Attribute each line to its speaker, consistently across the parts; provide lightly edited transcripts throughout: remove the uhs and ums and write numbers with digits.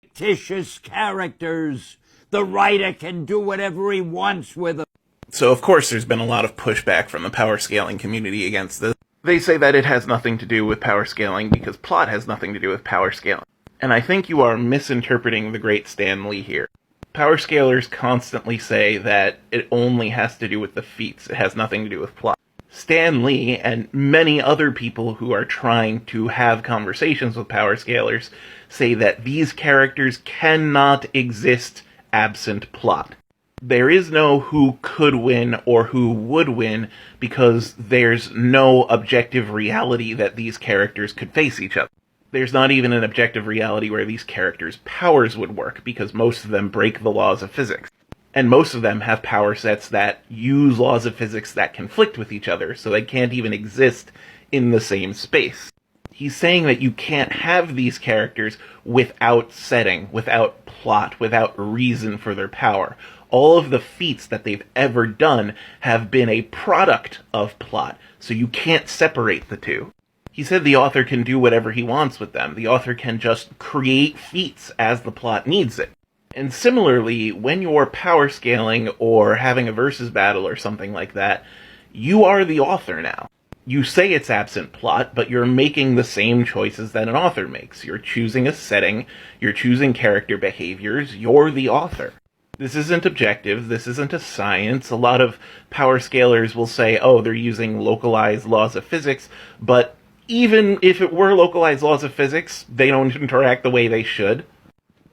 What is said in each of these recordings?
Speaker 1: fictitious characters. The writer can do whatever he wants with them.
Speaker 2: So of course there's been a lot of pushback from the power scaling community against this. They say that it has nothing to do with power scaling because plot has nothing to do with power scaling. And I think you are misinterpreting the great Stan Lee here. Power scalers constantly say that it only has to do with the feats, it has nothing to do with plot. Stan Lee and many other people who are trying to have conversations with power scalers say that these characters cannot exist absent plot. There is no who could win or who would win because there's no objective reality that these characters could face each other. There's not even an objective reality where these characters' powers would work because most of them break the laws of physics. And most of them have power sets that use laws of physics that conflict with each other, so they can't even exist in the same space. He's saying that you can't have these characters without setting, without plot, without reason for their power. All of the feats that they've ever done have been a product of plot, so you can't separate the two. He said the author can do whatever he wants with them. The author can just create feats as the plot needs it. And similarly, when you're power scaling or having a versus battle or something like that, you are the author now. You say it's absent plot, but you're making the same choices that an author makes. You're choosing a setting, you're choosing character behaviors, you're the author. This isn't objective, this isn't a science. A lot of power scalers will say, oh, they're using localized laws of physics, but even if it were localized laws of physics, they don't interact the way they should.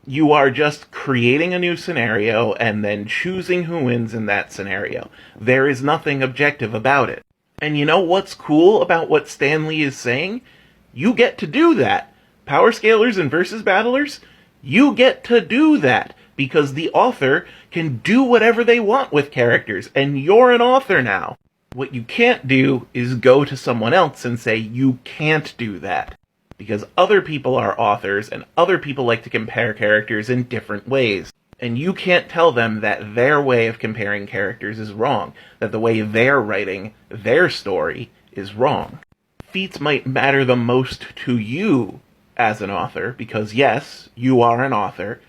Speaker 2: You are just creating a new scenario and then choosing who wins in that scenario. There is nothing objective about it. And you know what's cool about what Stan Lee is saying? You get to do that. Power scalers and versus battlers, you get to do that. Because the author can do whatever they want with characters, and you're an author now. What you can't do is go to someone else and say, you can't do that. Because other people are authors, and other people like to compare characters in different ways. And you can't tell them that their way of comparing characters is wrong, that the way they're writing their story is wrong. Feats might matter the most to you as an author, because yes, you are an author.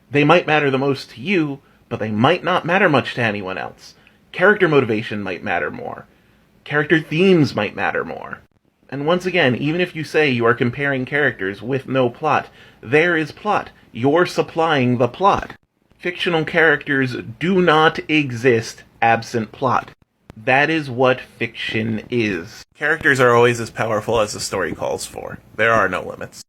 Speaker 2: They might matter the most to you, but they might not matter much to anyone else. Character motivation might matter more. Character themes might matter more. And once again, even if you say you are comparing characters with no plot, there is plot. You're supplying the plot. Fictional characters do not exist absent plot. That is what fiction is. Characters are always as powerful as the story calls for. There are no limits.